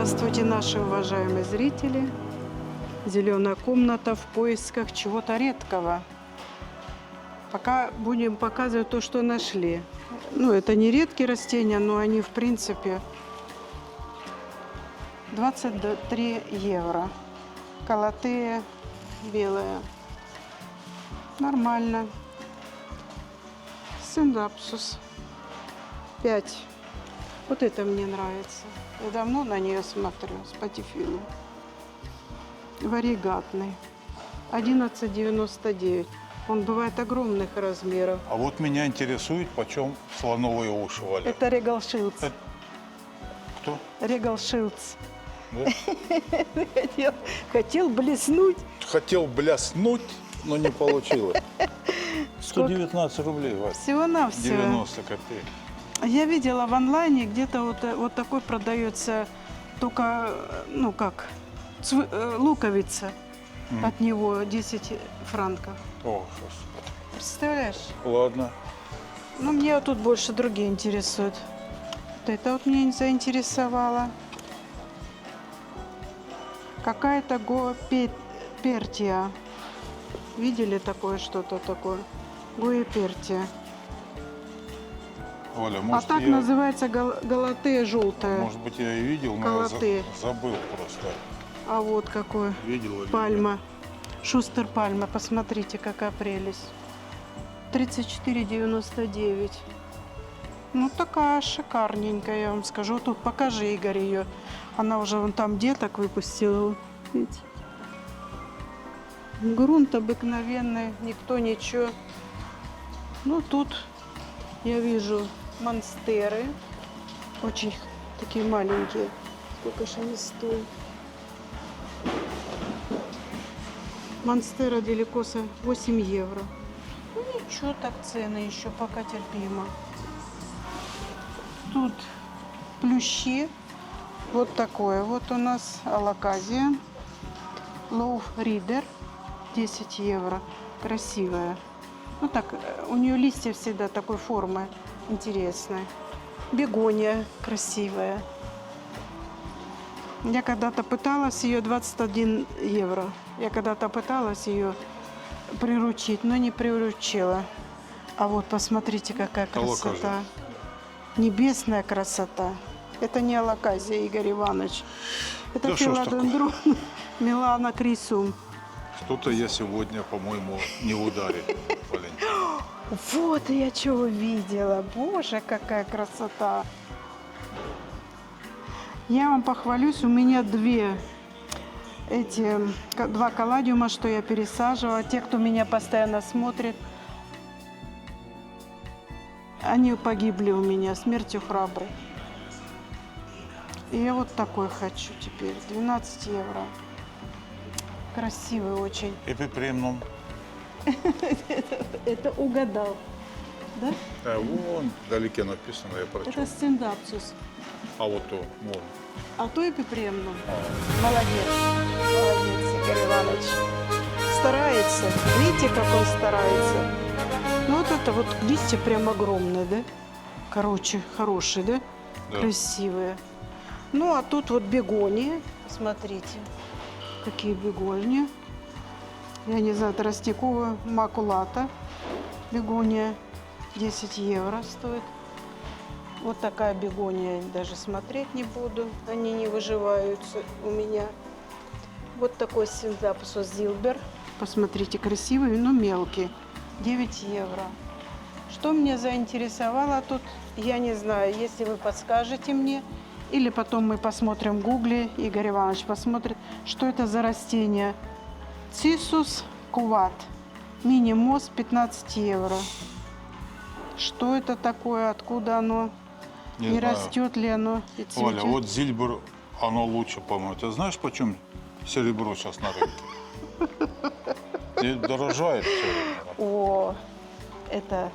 Здравствуйте, наши уважаемые зрители. Зеленая комната в поисках чего-то редкого. Пока будем показывать то, что нашли. Ну, это не редкие растения, но они, в принципе, 23 евро. Колотые, белые. Нормально. Синдапсус 5. Вот это мне нравится. Я давно на нее смотрю, спатифилу. Варигатный. 11,99. Он бывает огромных размеров. А вот меня интересует, почем слоновые уши, Валя. Это Регал Шилдс. Кто? Регал Шилдс. Да? Хотел блеснуть. Хотел бляснуть, но не получилось. 119 рублей, Валя. Всего-навсего. 90 копеек. Я видела в онлайне, где-то вот такой продается, только, ну как, луковица. От него 10 франков. О, Представляешь? ладно. Ну, мне вот тут больше другие интересуют. Вот это вот меня не заинтересовало. Какая-то гуэпертия. Видели такое что-то такое? Гуэпертия. Валя, А может, так я, называется галатея желтая. может быть, я и видел, но я Галатея. забыл просто. А вот какой. Видел или Пальма. Шустер пальма. Посмотрите, какая прелесть. 34,99. Ну, такая шикарненькая, я вам скажу. Тут покажи, Игорь, ее. Она уже вон там деток выпустила. Видите? Грунт обыкновенный, никто ничего. Ну, тут я вижу монстеры. Очень такие маленькие. Сколько же они стоят? Монстера деликоса 8 евро. Ну ничего, так цены еще пока терпимо. Тут плющи. Вот такое. Вот у нас алаказия. Low Reader 10 евро. Красивая. Ну так, у нее листья всегда такой формы интересной. Бегония красивая. Я когда-то пыталась ее 21 евро. Я когда-то пыталась ее приручить, но не приручила. А вот посмотрите, какая красота. Небесная красота. Это не алаказия, Игорь Иванович. Это Да что ж филодендрон Милана Крисум. Что-то я сегодня, по-моему, не ударил, Валенька. Вот я чего видела. Боже, какая красота. Я вам похвалюсь, у меня два калладиума, что я пересаживала. Те, кто меня постоянно смотрит, они погибли у меня смертью храброй. И я вот такой хочу теперь. 12 евро. Красивый очень. Эпипремнум. Это угадал. Да? А вон вдалеке написано, я прочел. Это стендапсус. А вот то, вон. А то эпипремнум. Молодец. Молодец, Игорь Иванович. Старается. Видите, как он старается? Ну вот это вот листья прям огромные, да? Короче, хорошие, да? Да. Красивые. Ну, а тут вот бегонии. Смотрите, какие бегонии. Я не знаю, тростниковая макулата. Бегония 10 евро стоит. Вот такая бегония, даже смотреть не буду. Они не выживаются у меня. Вот такой синдапсус зилбер. Посмотрите, красивый, но мелкий. 9 евро. Что меня заинтересовало тут, я не знаю, если вы подскажете мне, или потом мы посмотрим в гугле, Игорь Иванович посмотрит, что это за растение. Цисус куват. Мини-моз 15 евро. Что это такое, откуда оно? Не знаю. растет ли оно и цветет? Валя, вот зильбер, оно лучше, по-моему. Ты знаешь, почем серебро сейчас на рынке? И дорожает все. О, это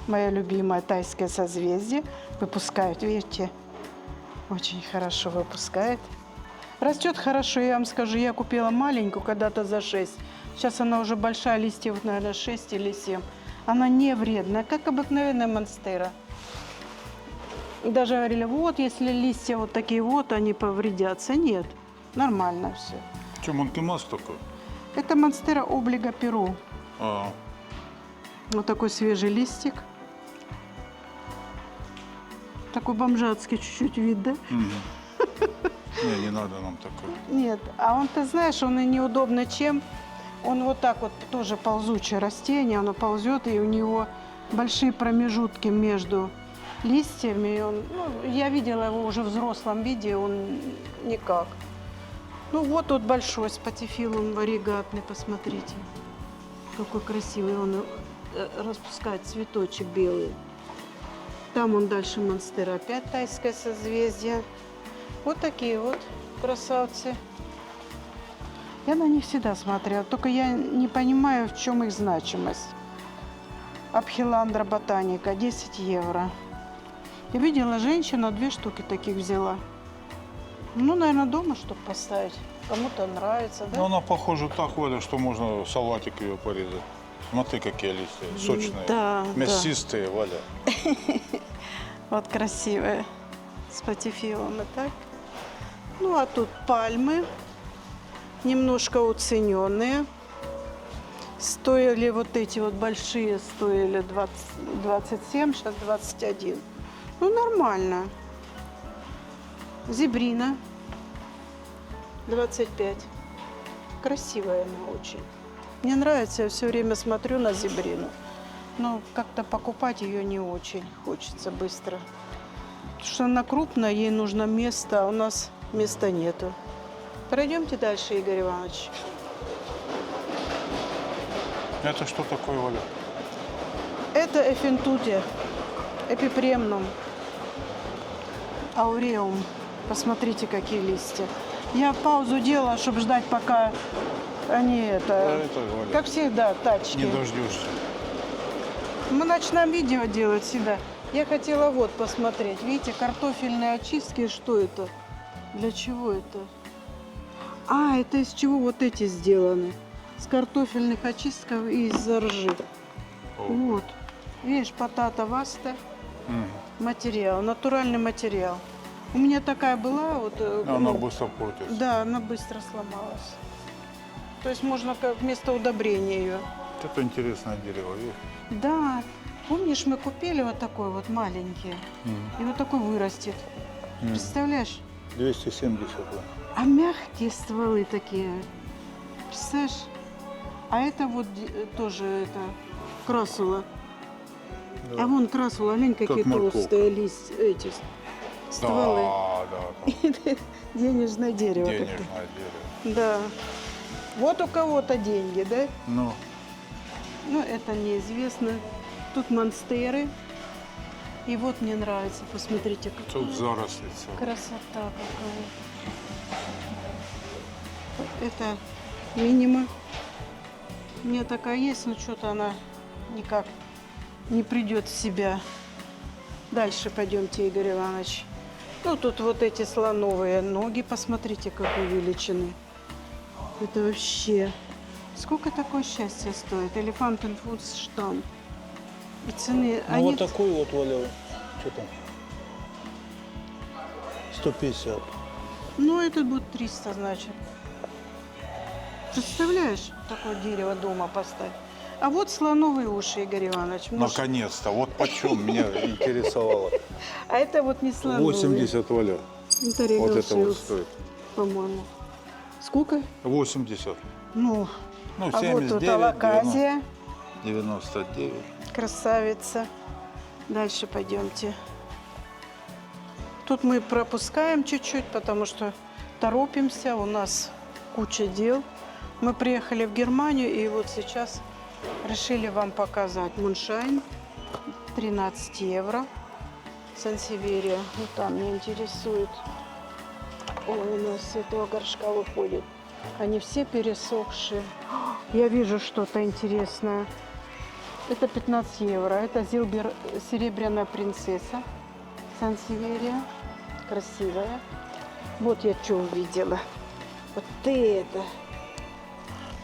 мое любимое тайское созвездие. Выпускают, видите? Очень хорошо выпускает. Растет хорошо, я вам скажу. Я купила маленькую когда-то за 6. Сейчас она уже большая, листьев, наверное, 6 или 7. Она не вредная, как обыкновенная монстера. Даже говорили, вот, если листья вот такие вот, они повредятся. Нет, нормально все. Что, Monkey Mask такой? Это Монстера Облиго Перу. А, Вот такой свежий листик. Такой бомжатский чуть-чуть вид, да? не надо нам такой. Нет, а он, ты знаешь, он и неудобно чем. Он вот так вот, тоже ползучее растение, оно ползет, и у него большие промежутки между листьями. И он, ну, я видела его уже в взрослом виде, он никак. Ну вот тут большой спатифилум варигатный, посмотрите. Какой красивый он распускает цветочек белый. Там он дальше Монстера, опять тайское созвездие. Вот такие вот красавцы. Я на них всегда смотрела, только я не понимаю, в чем их значимость. Абхиландра ботаника, 10 евро. Я видела, женщина 2 штуки таких взяла. Ну, наверное, дома, чтобы поставить. Кому-то нравится, да? Ну, она похожа так, Валя, что можно салатик ее порезать. Смотри, какие листья, сочные, Да, мясистые, Валя. Вот красивые. С патифилом, так. Ну, а тут пальмы. Немножко уцененные. Стоили вот эти вот большие, стоили 27, сейчас 21. Ну, нормально. Зебрина 25. Красивая она очень. Мне нравится, я все время смотрю на зебрину. Но как-то покупать ее не очень хочется быстро. Потому что она крупная, ей нужно место, а у нас места нету. Пройдемте дальше, Игорь Иванович. Это что такое, Валя? Это эфентутия, эпипремнум, ауреум. Посмотрите, какие листья. Я паузу делала, чтобы ждать, пока они Это, Валя, как всегда, тачки. не дождешься. Мы начинаем видео делать всегда. Я хотела вот посмотреть. Видите, картофельные очистки. Что это? Для чего это? А, это из чего вот эти сделаны? С картофельных очистков и из ржи. Вот. Видишь, потата васта. Материал, натуральный материал. У меня такая была. Вот, Она быстро портится. Да, она быстро сломалась. То есть можно как вместо удобрения ее. Это интересное дерево, видишь? Да. Помнишь, мы купили вот такой вот маленький. И вот такой вырастет. Представляешь? 270, Валя. А мягкие стволы такие. Представляешь? А это вот тоже это красула. Да. А вон красула, глянь, какие морковка. толстые листья, эти стволы. Да. Денежное дерево. такое. Денежное дерево. Да. Вот у кого-то деньги, да? Ну, Ну, это неизвестно. Тут монстеры. И вот мне нравится, посмотрите, какая тут заросли целые. красота какая. Это минима. У меня такая есть, но что-то она никак не придет в себя. Дальше пойдемте, Игорь Иванович. Ну, тут вот эти слоновые ноги, посмотрите, какой величины. Это вообще... Сколько такое счастье стоит? Elephant and Foods штамм. И цены... Ну вот такой вот, Валя, что там? 150. Ну, этот будет 300, значит. Представляешь, такое дерево дома поставить? А вот слоновые уши, Игорь Иванович. Может, Наконец-то. Вот почем меня интересовало. а это вот не слоновые. 80, Валя. Это Вот Regal это вот Shields, стоит. по-моему. Сколько? 80. Ну, Ну, а вот 79, тут алаказия. 99. Красавица. Дальше пойдемте. Тут мы пропускаем чуть-чуть, потому что торопимся. У нас куча дел. Мы приехали в Германию и вот сейчас решили вам показать Муншайн. 13 евро. Сансеверия. Вот там меня интересует. Ой, у нас с этого горшка выходит. Они все пересохшие. Я вижу что-то интересное. Это 15 евро. Это серебряная принцесса. Сансеверия. Красивая. Вот я что увидела. Вот это.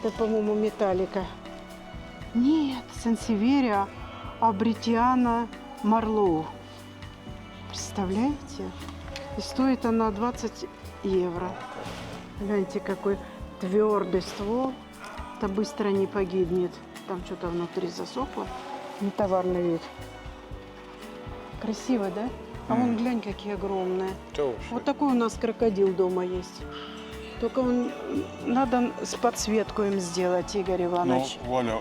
Это, по-моему, металлика. Нет, Сансеверия Абритиана Марлоу. Представляете? И стоит она 20 евро. Гляньте, какой твердый ствол. Это быстро не погибнет. Там что-то внутри засохло. Не товарный вид. Красиво, да? А вон, глянь, какие огромные. Это вообще. Вот такой у нас крокодил дома есть. Только он, надо с подсветку им сделать, Игорь Ну, Иванович. Валя,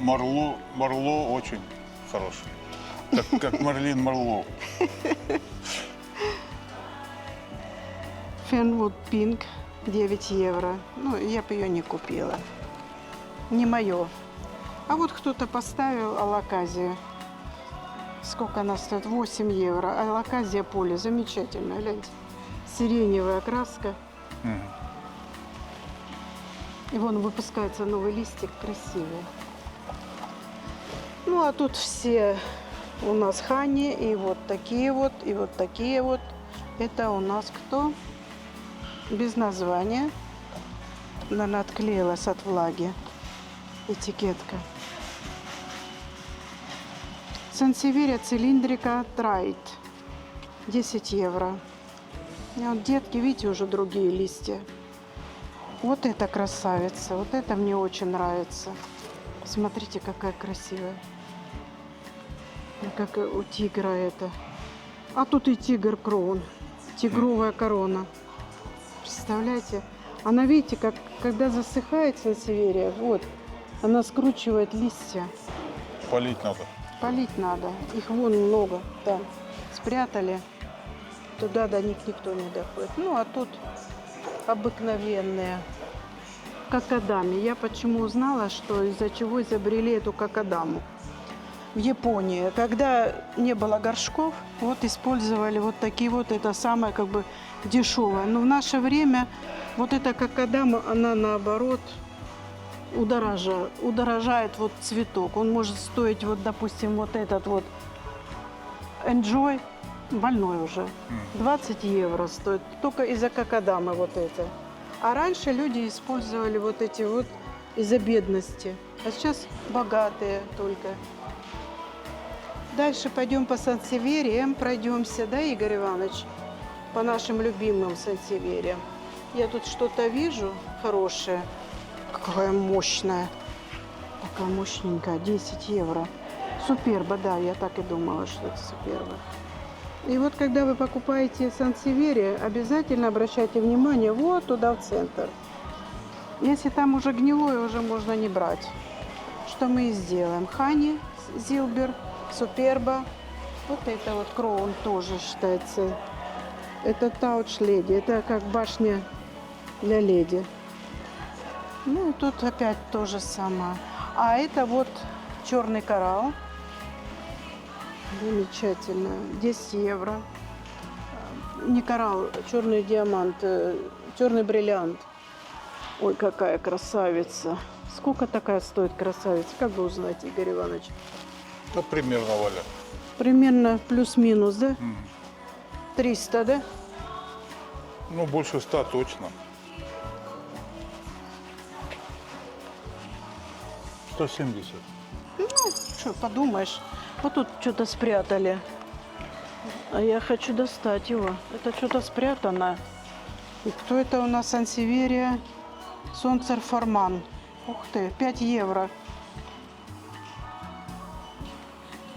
Марло очень хороший. Как Марлин Марло. Фенвуд Пинк 9 евро. Ну, я бы ее не купила. Не мое. А вот кто-то поставил алаказию. Сколько она стоит? 8 евро. А алаказия поле. Замечательно, гляньте. Сиреневая краска. Мгм. И вон выпускается новый листик. Красивый. Ну, а тут все у нас хани. И вот такие вот. И вот такие вот. Это у нас кто? Без названия. Наверное, отклеилась от влаги этикетка. Сансеверия цилиндрика Трайт. 10 евро. И вот детки, видите, уже другие листья. Вот эта красавица. Вот это мне очень нравится. Смотрите, какая красивая. Ну, как у тигра это. А тут и тигр кроун. Тигровая корона. Представляете? Она, видите, как когда засыхает сансеверия, вот, она скручивает листья. Полить надо. Полить надо. Их вон много там. Спрятали. Туда до них никто не доходит. Ну, а тут обыкновенные какадами. Я почему узнала, что из-за чего изобрели эту какадаму? В Японии, когда не было горшков, вот использовали вот такие вот, это самое как бы дешевое. Но в наше время вот эта какадама, она наоборот удорожает вот цветок. Он может стоить, вот допустим, вот этот вот Enjoy, больной уже, 20 евро стоит, только из-за какадамы вот это. А раньше люди использовали вот эти вот из-за бедности, а сейчас богатые только. Дальше пойдем по сансевериям, пройдемся, да, Игорь Иванович? По нашим любимым сансевериям. Я тут что-то вижу хорошее. Какая мощная. Такая мощненькая, 10 евро. Суперба, да, я так и думала, что это суперба. И вот когда вы покупаете сансеверия, обязательно обращайте внимание вот туда в центр. Если там уже гнилое, уже можно не брать. Что мы и сделаем. Хани, Зилбер, Суперба. Вот это вот Кроун тоже считается. Это Тауч Леди. Это как башня для леди. Ну и тут опять то же самое. А это вот черный коралл. Замечательно. 10 евро. Не коралл, черный диамант, черный бриллиант. Ой, какая красавица. Сколько такая стоит красавица? Как бы узнать, Игорь Иванович? Ну, примерно, Валя. Примерно плюс-минус, да? 300, да? Ну, больше 100 точно. 170. Ну, что, подумаешь. Вот тут что-то спрятали. А я хочу достать его. Это что-то спрятано. И кто это у нас? Сансеверия Сонцерформан. Ух ты, 5 евро.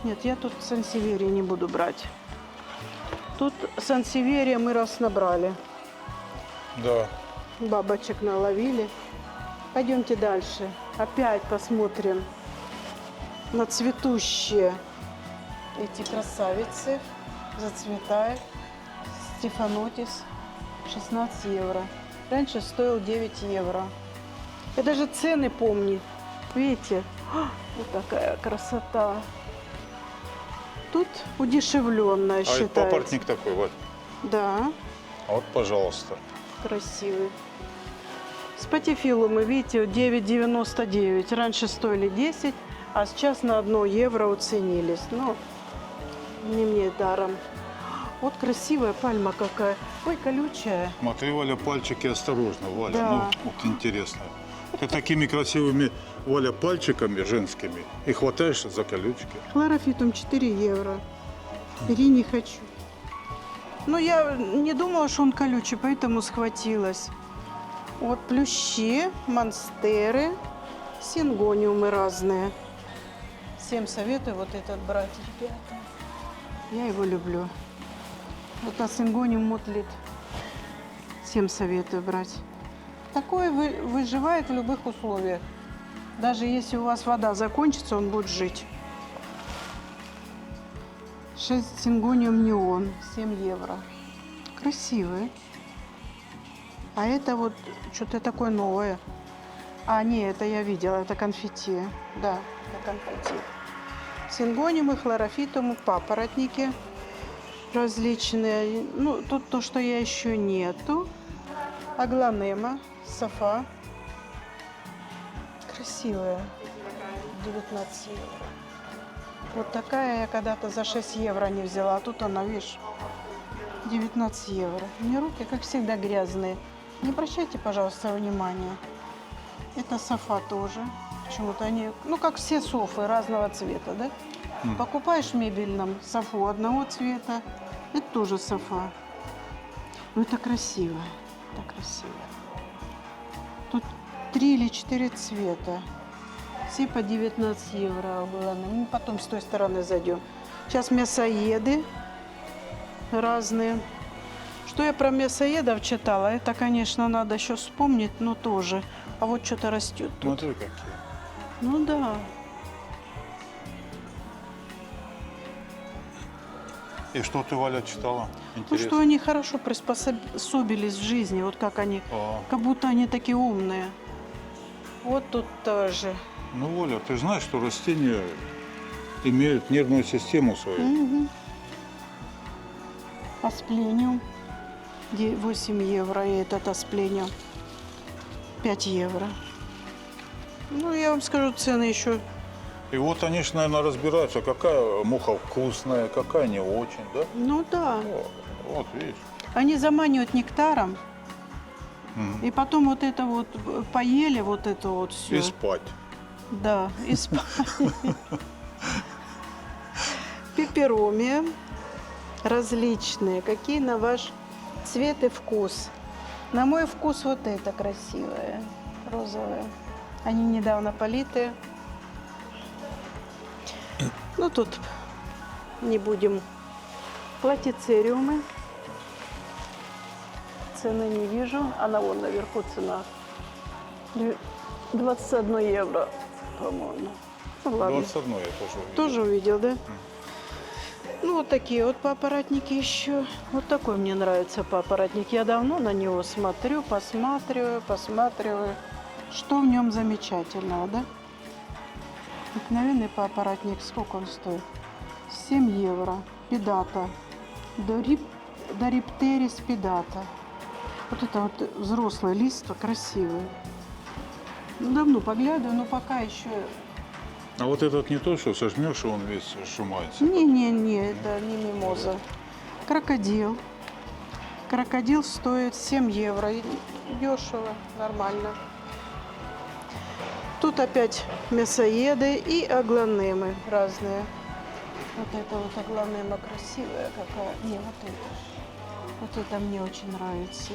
Нет, я тут сансеверия не буду брать. Тут сансеверия мы раз набрали. Да. Бабочек наловили. Пойдемте дальше. Опять посмотрим на цветущие эти красавицы. Зацветает. Стефанотис. 16 евро. Раньше стоил 9 евро. Я даже цены помню. Видите? Вот такая красота. Тут удешевленная А это считается. папоротник такой, вот. Да, А вот, пожалуйста. красивый. Спатифилумы, видите, 9,99. Раньше стоили 10, а сейчас на 1 евро уценились. Но не мне даром. Вот красивая пальма какая. Ой, колючая. Смотри, Валя, пальчики осторожно, Валя. Да. Ну, вот интересно. Ты такими красивыми, Валя, пальчиками женскими и хватаешь за колючки. Хлорофитум 4 евро. Бери, не хочу. Ну, я не думала, что он колючий, поэтому схватилась. Вот плющи, монстеры, сингониумы разные. Всем советую вот этот брать, ребята. Я его люблю. Вот на сингониум мутлит. Всем советую брать. Такой выживает в любых условиях. Даже если у вас вода закончится, он будет жить. 6 сингониум неон, 7 евро. Красивые. А это вот что-то такое новое. А, не, это я видела, это конфетти. Да, это конфетти. Сингониумы, хлорофитумы, папоротники различные. Ну, тут то, что я еще нету. Аглонема, софа. Красивая. 19 евро. Вот такая я когда-то за 6 евро не взяла. А тут она, видишь, 19 евро. У меня руки, как всегда, грязные. Не обращайте, пожалуйста, внимания. Это софа тоже. Почему-то они, ну, как все софы разного цвета, да? Покупаешь в мебельном софу одного цвета, это тоже софа. Ну, это красиво. Это красиво. Тут 3 или 4 цвета. Все по 19 евро было. Мы потом с той стороны зайдем. Сейчас мясоеды разные. Что я про мясоедов читала, это, конечно, надо еще вспомнить, но тоже. А вот что-то растет тут. Смотри, какие. Ну да. И что ты, Валя, читала? Ну, Интересно. что они хорошо приспособились в жизни, вот как они, А, как будто они такие умные. Вот тут тоже. ну, Валя, ты знаешь, что растения имеют нервную систему свою? Угу. Асплениум 8 евро, и этот асплениум 5 евро. Ну, я вам скажу, цены еще. И вот они же, наверное, разбираются, какая муха вкусная, какая не очень, да? Ну да. О, вот, видишь. Они заманивают нектаром, Мгм. и потом вот это вот поели, вот это вот все. И спать. Да, и спать. Пеперомия различные. Какие на ваш цвет и вкус? На мой вкус вот это красивое, розовое. Они недавно политые. Ну, тут не будем. Платицериумы. Цены не вижу. Она вон наверху цена. 21 евро, по-моему. Ну, ладно. 21 я тоже увидел. Тоже увидел, да? Ну, вот такие вот папоротники еще. Вот такой мне нравится папоротник. Я давно на него смотрю, посматриваю. Что в нем замечательного, да? Обыкновенный папоротник. Сколько он стоит? 7 евро. Педата. Дориптерис педата. Вот это вот взрослый лист, красивый. Ну, давно поглядываю, но пока еще... А вот этот не то, что сожмешь, и он весь сжимается. Не, это не мимоза. Крокодил. Крокодил стоит 7 евро. И дешево, нормально. Тут опять мясоеды и аглонемы разные. Вот это вот аглонема красивая какая. Не, вот это. Вот это мне очень нравится.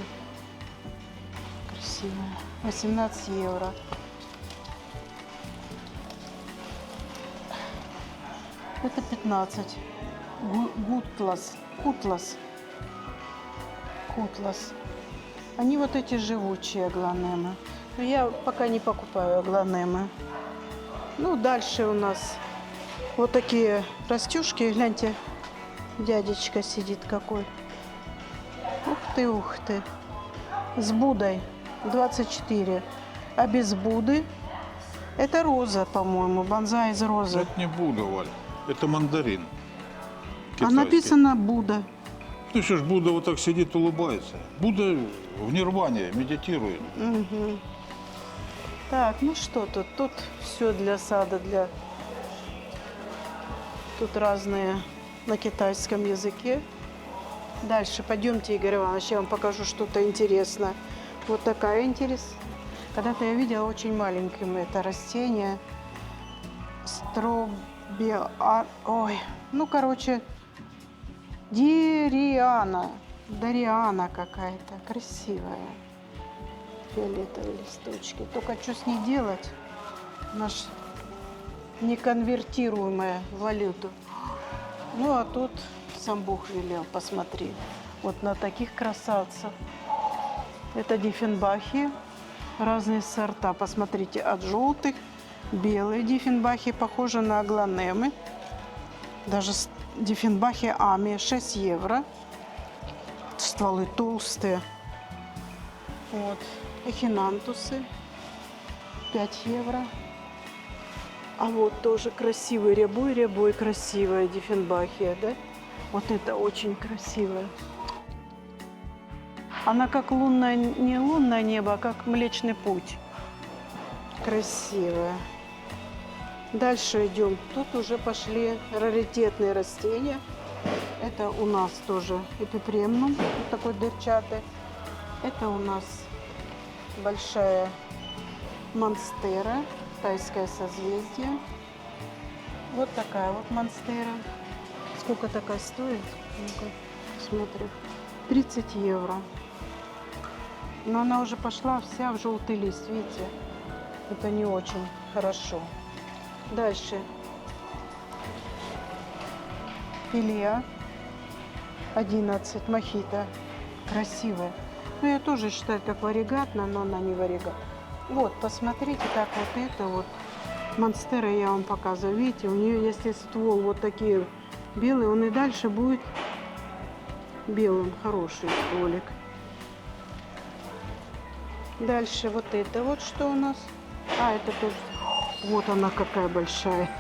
Красивая. 18 евро. Это 15. Кутлас. Они вот эти живучие аглонемы. Но я пока не покупаю аглонемы. Ну, дальше у нас вот такие растюшки. Гляньте, дядечка сидит какой. Ух ты. С Буддой 24. А без Будды это роза, по-моему. Бонзай из розы. Это не Будда, Валя. Это мандарин. А Китайский. написано Будда. Ну что ж, Будда вот так сидит, улыбается. Будда в нирване медитирует. Мгм. Так, ну что тут? Тут все для сада, Тут разные на китайском языке. Дальше пойдемте, Игорь Иванович, я вам покажу что-то интересное. Вот такая интерес. Когда-то я видела очень маленьким это растение. Ой, ну, короче, Дириана. Дариана какая-то. Красивая. Фиолетовые листочки. Только что с ней делать? Наш неконвертируемая в валюту. Ну, а тут сам Бог велел, посмотри. Вот на таких красавцев. Это диффенбахи. Разные сорта. Посмотрите, от желтых, белые диффенбахи, похожи на аглонемы. Даже диффенбахи Ами 6 евро. Стволы толстые. Вот. Эхинантусы 5 евро. А вот тоже красивый рябой, красивая диффенбахия, да? Вот это очень красивая. Она как лунное, не лунное небо, а как Млечный Путь. Красивая. Дальше идем. Тут уже пошли раритетные растения. Это у нас тоже эпипремнум, вот такой дырчатый. Это у нас большая монстера, тайское созвездие. Вот такая вот монстера. Сколько такая стоит? Ну-ка, смотрим. 30 евро. Но она уже пошла вся в желтый лист, видите? Это не очень хорошо. Дальше. Илья 11, мохито. Красивая. Ну, я тоже считаю, как варигатна, но она не варигат. Вот, посмотрите, как вот это вот. Монстера я вам показываю. Видите, у нее, если ствол вот такие белые, он и дальше будет белым. Хороший стволик. Дальше вот это вот что у нас. А, это тоже. Вот она какая большая.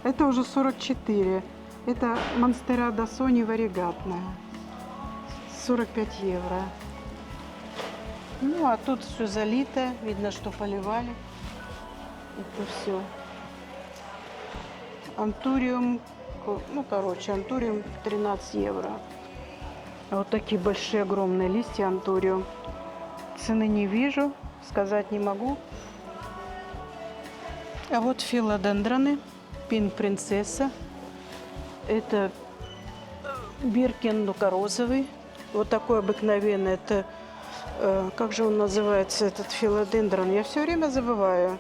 Это уже 44. Это монстера Дасони варигатная. 45 евро. Ну, а тут все залито. Видно, что поливали. Это все. Антуриум. Ну, короче, антуриум 13 евро. Вот такие большие, огромные листья антуриум. Цены не вижу, сказать не могу. А вот филодендроны. Пинк-принцесса. Это Биркин лукорозовый. Вот такой обыкновенный. Это, как же он называется, этот филодендрон? Я все время забываю.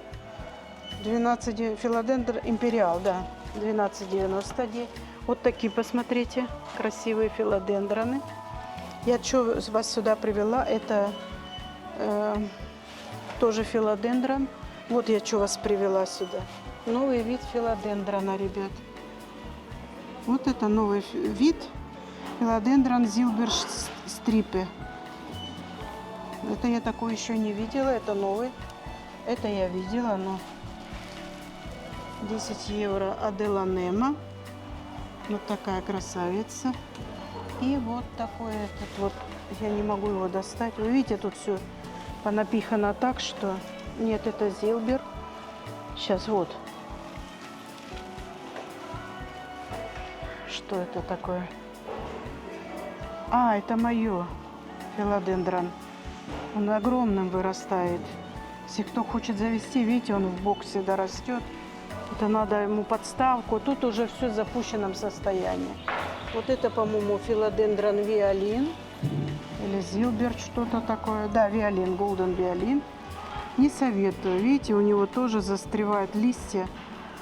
12, филодендрон империал, да. 12,90. Вот такие, посмотрите, красивые филодендроны. Я что вас сюда привела, это тоже филодендрон. Вот я что вас привела сюда. Новый вид филодендрона, ребят. Вот это новый вид филодендрон зилберстрипе. Это я такой еще не видела, это новый. Это я видела, но 10 евро Аделанема. Вот такая красавица. И вот такой этот вот, я не могу его достать. Вы видите, тут все понапихано так, что... Нет, это Зилбер. Сейчас вот. Что это такое? А, это мое филодендрон. Он огромным вырастает. Если кто хочет завести, видите, он в боксе растет. Это надо ему подставку. Тут уже все в запущенном состоянии. Вот это, по-моему, филодендрон виолин. Или Зилбер, что-то такое. Да, виолин, голден виолин. Не советую. Видите, у него тоже застревают листья.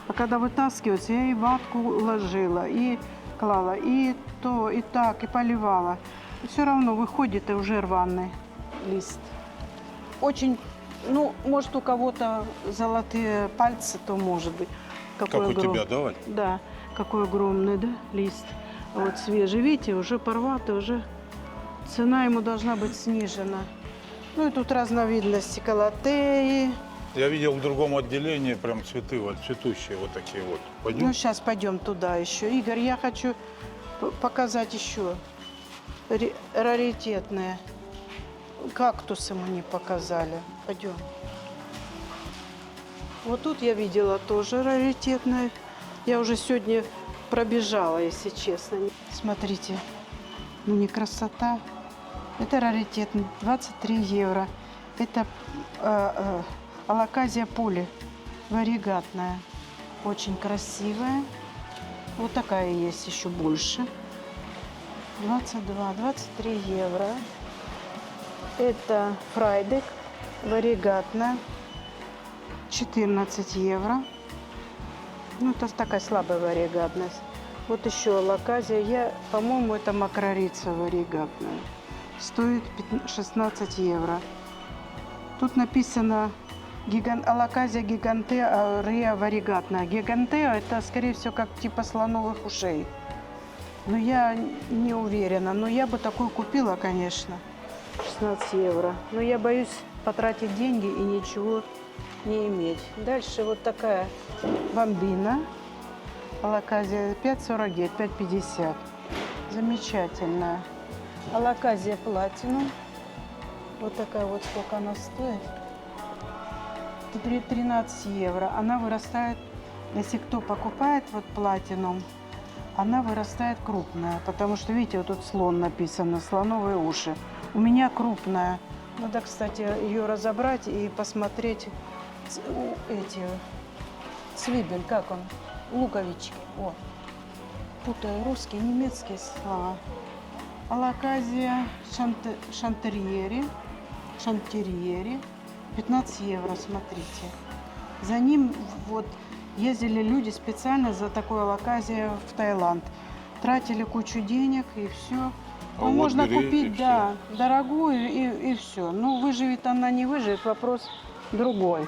А когда вытаскивается, я и ватку ложила, и клала, и то, и так, и поливала. И все равно выходит и уже рваный лист. Очень, ну, может, у кого-то золотые пальцы, то может быть. Как у тебя, давай? Да, какой огромный, да, лист. А вот свежий, видите, уже порватый, уже цена ему должна быть снижена. Ну и тут разновидности калатеи. Я видел в другом отделении прям цветы, вот цветущие вот такие вот. Пойдем? Ну, сейчас пойдем туда еще. Игорь, я хочу показать еще раритетные. Кактусы мы не показали. Пойдем. Вот тут я видела тоже раритетное. Я уже сегодня пробежала, если честно. Смотрите, ну не красота. Это раритетный, 23 евро. Это алаказия поли, варигатная. Очень красивая. Вот такая есть еще больше. 22, 23 евро. Это фрайдек, варигатна, 14 евро. Ну, это такая слабая варигатность. Вот еще лаказия. По-моему, это макрорица варигатная. Стоит 16 евро. Тут написано алаказия гигантеа реа варигатная. Гигантеа это, скорее всего, как типа слоновых ушей. Но я не уверена. Но я бы такую купила, конечно. 16 евро. Но я боюсь потратить деньги и ничего не иметь. Дальше вот такая бомбина. Алаказия 5,49, 5,50. Замечательная. Алаказия платинум. Вот такая вот, сколько она стоит. 13 евро. Она вырастает, если кто покупает вот платинум, она вырастает крупная. Потому что, видите, вот тут слон написано, слоновые уши. У меня крупная. Надо, кстати, ее разобрать и посмотреть эти цвибель, как он, луковички. О, путаю русские, немецкие слова. Алаказия шантерьери, 15 евро, смотрите. За ним вот ездили люди специально за такой алаказией в Таиланд. Тратили кучу денег и все. А вот Можно берите, купить, и да, дорогую и все. Ну, выживет она, не выживет, вопрос другой.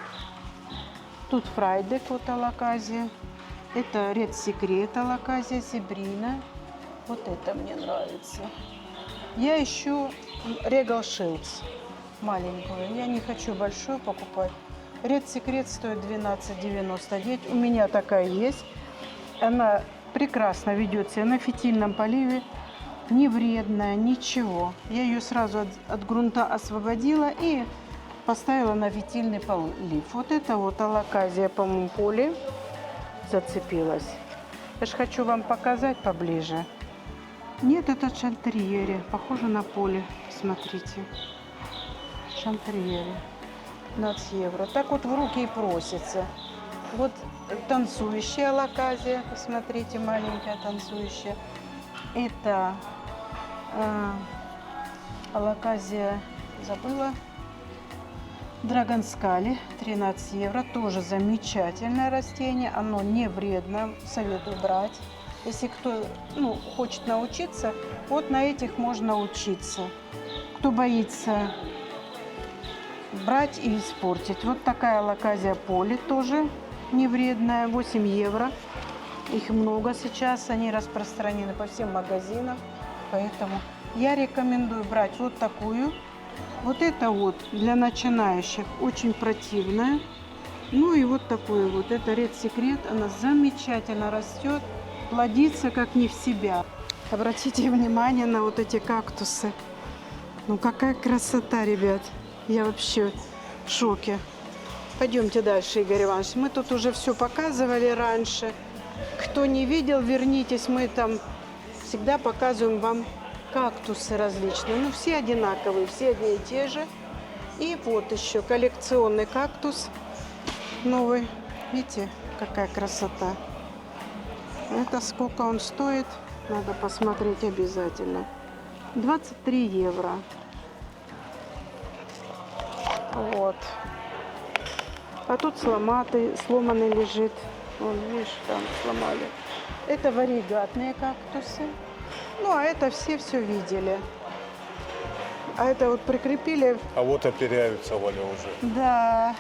Тут фрайдек, вот алаказия. Это Ред Секрет, алаказия сибрина. Вот это мне нравится. Я ищу Регал Шилдс, маленькую. Я не хочу большую покупать. Ред Секрет стоит 12,99. У меня такая есть. Она прекрасно ведет себя на фитильном поливе. Не вредная, ничего. Я ее сразу от грунта освободила и поставила на фитильный полив. Вот это вот алаказия, по-моему, поле зацепилась. Я же хочу вам показать поближе. Нет, это шантерьери. Похоже на поле. Смотрите. Шантерьери. 15 евро. Так вот в руки и просится. Вот танцующая алаказия. Посмотрите, маленькая танцующая. Это алаказия, забыла. Драгонскали, 13 евро. Тоже замечательное растение. Оно не вредно. Советую брать. Если кто хочет научиться, вот на этих можно учиться. Кто боится брать и испортить. Вот такая алаказия поле тоже не вредная. 8 евро. Их много сейчас. Они распространены по всем магазинам. Поэтому я рекомендую брать вот такую. Вот это вот для начинающих очень противная. Ну и вот такую вот. Это Ред Секрет. Она замечательно растет. Плодится как не в себя. Обратите внимание на вот эти кактусы. Ну какая красота, ребят. Я вообще в шоке. Пойдемте дальше, Игорь Иванович. Мы тут уже все показывали раньше. Кто не видел, вернитесь. Мы там всегда показываем вам кактусы различные. Ну, все одинаковые, все одни и те же. И вот еще коллекционный кактус новый. Видите, какая красота. Это сколько он стоит, надо посмотреть обязательно. 23 евро. Вот. А тут сломанный лежит. Вон, видишь, там сломали. Это варигатные кактусы. Ну, а это все видели. А это вот прикрепили. А вот оперяются, Валя, уже. Да,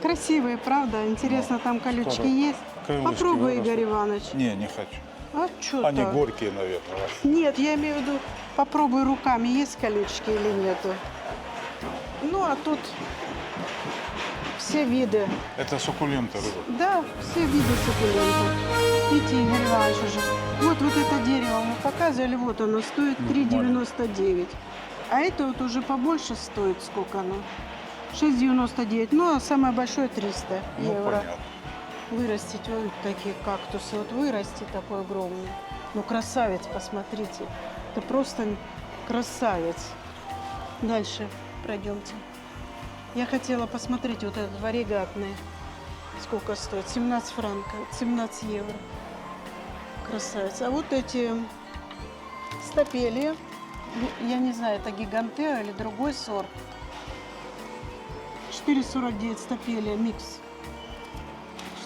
красивые, правда? Интересно, там колючки Скоро есть? крылышки Попробуй, вырастут. Игорь Иванович. Не, не хочу. А что Они так? горькие, наверное. Нет, я имею в виду, попробуй руками, есть колючки или нету. Ну, а тут все виды. Это суккуленты, рыба. Да, все виды суккулентов. Видите, Игорь Иванович уже. Вот это дерево мы показывали, вот оно стоит 3,99. А это вот уже побольше стоит, сколько оно? 6,99. Ну, а самое большое 300 Ну, евро. понятно. Вырастить вот такие кактусы. Вот вырасти такой огромный. Ну, красавец, посмотрите. Это просто красавец. Дальше пройдемте. Я хотела посмотреть вот этот варигатный. Сколько стоит? 17 франков, 17 евро. Красавец. А вот эти Стапелия. Я не знаю, это гигантео или другой сорт. 4,49 стапелия, микс.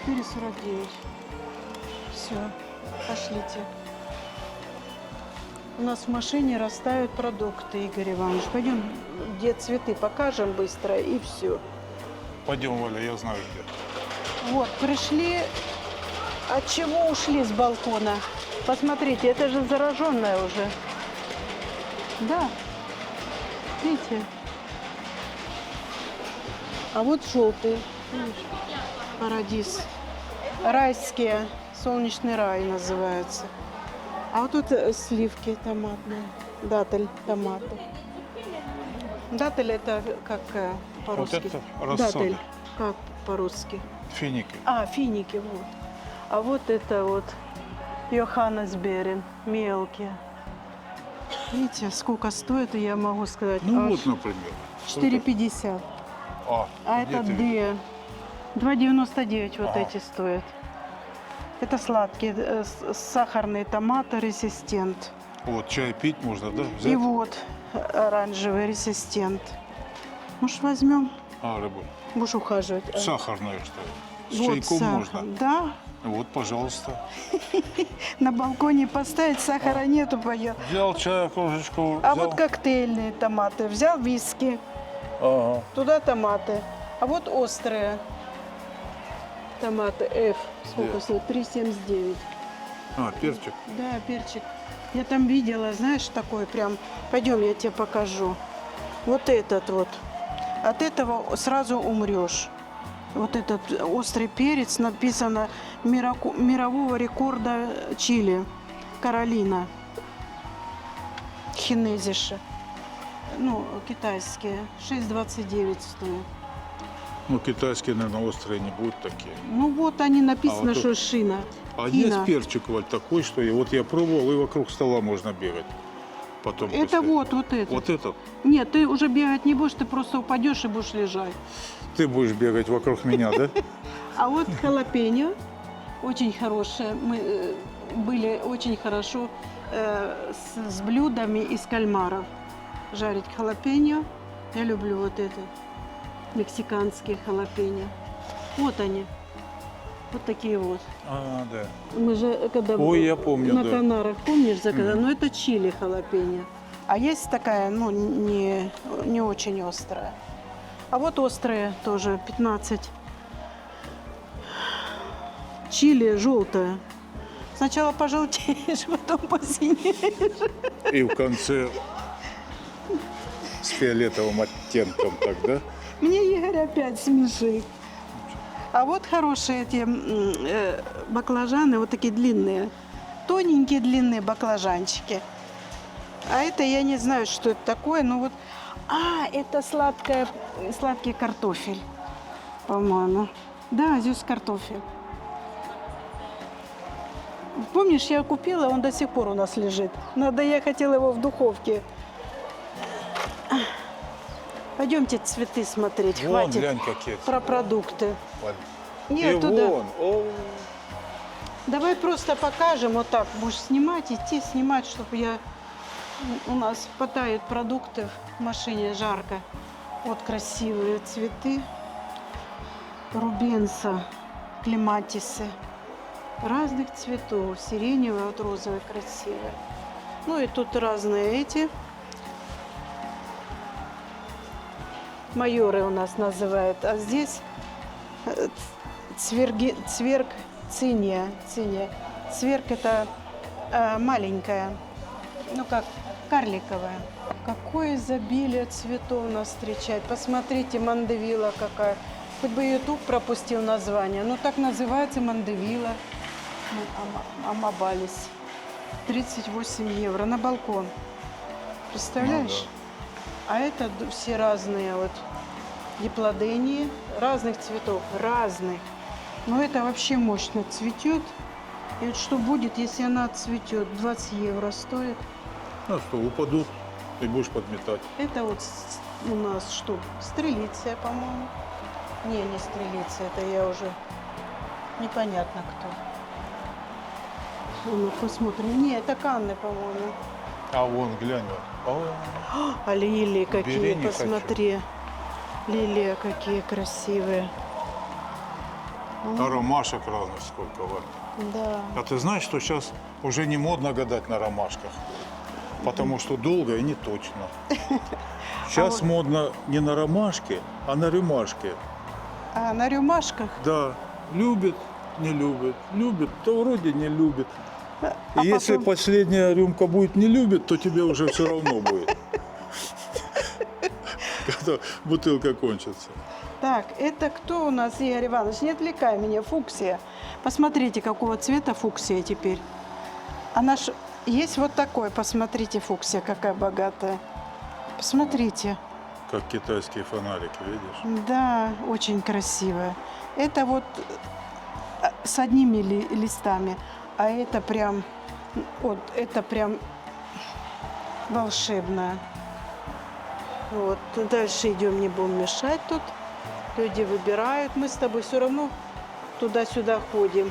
4,49. Все, пошлите. У нас в машине растают продукты, Игорь Иванович. Пойдем, где цветы покажем быстро и все. Пойдем, Валя, я знаю где. Вот, пришли. От чего ушли с балкона? Посмотрите, это же зараженная уже. Да. Видите? А вот желтый. Видишь? Парадис. Райские. Солнечный рай называется. А вот тут сливки томатные. Датель томаты. Датель это как по-русски? Вот это рассада. Датель. Как по-русски? Финики. А, финики, вот. А вот это вот Йоханнесберен, мелкие. Видите, сколько стоит, я могу сказать. Ну аж вот, например. 4,50. А где это ты Д. 2,99 вот Ага. эти стоят. Это сладкие, сахарные томаты, резистент. Вот, чай пить можно, да? Взять? И вот оранжевый резистент. Может, возьмем? Рыбу. Будешь ухаживать? Сахарное что? С Вот чайком сахар. можно? Да. Вот, пожалуйста. На балконе поставить, сахара нету, поел. Взял чая, кружечку. А взял. вот коктейльные томаты. Взял виски, Ага. туда томаты. А вот острые томаты. F. Сколько Да. стоит? 3,79. Перчик. Да, перчик. Я там видела, знаешь, такой прям. Пойдем, я тебе покажу. Вот этот вот. От этого сразу умрешь. Вот этот острый перец, написано мирового рекорда Чили. Каролина. Хинезиша. Ну, китайские. 6,29 стоят. Ну, китайские, наверное, острые не будут такие. Ну вот они написано, А вот что тут- шина. А Хина. есть перчик, Валь, такой, что вот я пробовал, и вокруг стола можно бегать. Потом Это после. вот этот. Вот этот. Нет, ты уже бегать не будешь, ты просто упадешь и будешь лежать. Ты будешь бегать вокруг меня, да? А вот халапеньо очень хорошее. Мы были очень хорошо с блюдами из кальмаров. Жарить халапеньо. Я люблю вот это. Мексиканские халапеньо. Вот они. Вот такие вот. Да. Мы же когда Ой, я помню, на да. Канарах, помнишь, заказали? Но это чили халапеньо. А есть такая, ну, не очень острая. А вот острые тоже 15. Чили желтое. Сначала пожелтеешь, потом посинеешь. И в конце с фиолетовым оттенком тогда. Мне Игорь опять смешит. А вот хорошие эти баклажаны, вот такие длинные. Тоненькие длинные баклажанчики. А это я не знаю, что это такое, но вот... это сладкий картофель, по-моему. Да, здесь картофель. Помнишь, я купила, он до сих пор у нас лежит. Я хотела его в духовке. Пойдемте цветы смотреть, Вон, хватит глянь, какие. про продукты. Валь. Нет, И туда. вон. О, Давай просто покажем, вот так будешь снимать, идти снимать, чтобы у нас хватает продуктов в машине, жарко. Вот красивые цветы. Рубенса, клематисы. Разных цветов. Сиреневая, вот розовая, красивая. Ну и тут разные эти. Майоры у нас называют. А здесь цверг циния. Цверг это маленькая, ну как карликовая. Какое изобилие цветов нас встречает. Посмотрите, мандевила какая. Хоть бы YouTube пропустил название. Ну так называется мандевила. Амабалис. 38 евро на балкон. Представляешь? Ну А это все разные вот диплодении, разных цветов, разных. Но это вообще мощно цветет. И вот что будет, если она цветет? 20 евро стоит. Ну что, упадут, и будешь подметать. Это вот у нас что? Стрелиция, по-моему. Не стрелиция, это я уже непонятно кто. Ну, посмотрим. Не, это канны, по-моему. А вон, глянь. Вот. О, А лилии какие, Бери, не хочу. посмотри. Лилии какие красивые. а ромашек разных сколько, Вань. Да. А ты знаешь, что сейчас уже не модно гадать на ромашках? Потому что долго и не точно. Сейчас модно не на ромашке, а на рюмашке. А на рюмашках? Да, любит, не любит, любит, то вроде не любит. А И если потом- последняя рюмка будет не любит, то тебе уже все равно будет. Когда бутылка кончится. Так, это кто у нас, Игорь Иванович? Не отвлекай меня, фуксия. Посмотрите, какого цвета фуксия теперь. Она ж... Есть вот такой, посмотрите, фуксия какая богатая. Посмотрите. Как китайские фонарики, видишь? Да, очень красивая. Это вот с одними листами, а это прям, вот, это прям волшебная. Вот, дальше идем, не будем мешать тут. Люди выбирают, мы с тобой все равно туда-сюда ходим.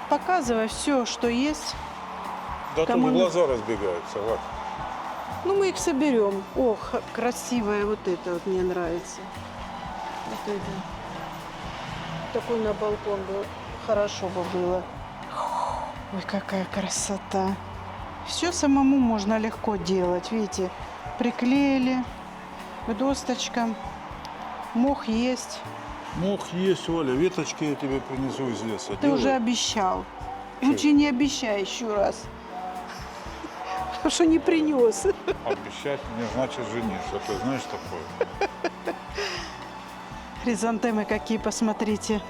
Показывай все, что есть. Да Кому тут не- глаза разбегаются, Вань. Ну, мы их соберем. Ох, красивая вот это вот мне нравится. Вот это. Такой на балкон бы хорошо бы было. Ой, какая красота. Все самому можно легко делать. Видите, приклеили к досточкам. Мох есть. Мох есть, Оля, веточки я тебе принесу из леса. Ты Делай. уже обещал. Лучше не обещай еще раз. Потому что не принес. Обещать не значит жениться. Ты знаешь такое? Хризантемы какие, посмотрите.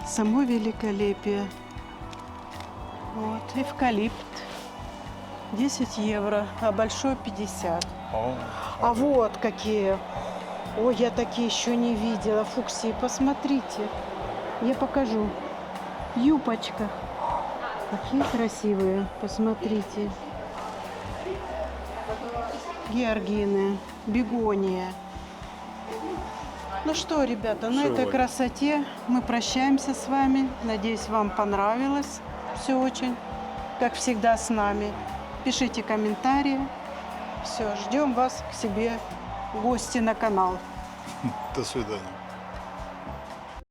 Само великолепие. Вот, эвкалипт. 10 евро, а большой 50. А вот какие. Ой, я такие еще не видела. Фуксии, посмотрите. Я покажу. Юбочка. Какие красивые. Посмотрите. Георгины, бегония. Ну что, ребята, на Всё, этой Валя. красоте мы прощаемся с вами. Надеюсь, вам понравилось все очень, как всегда с нами. Пишите комментарии. Все, ждем вас к себе в гости на канал. До свидания.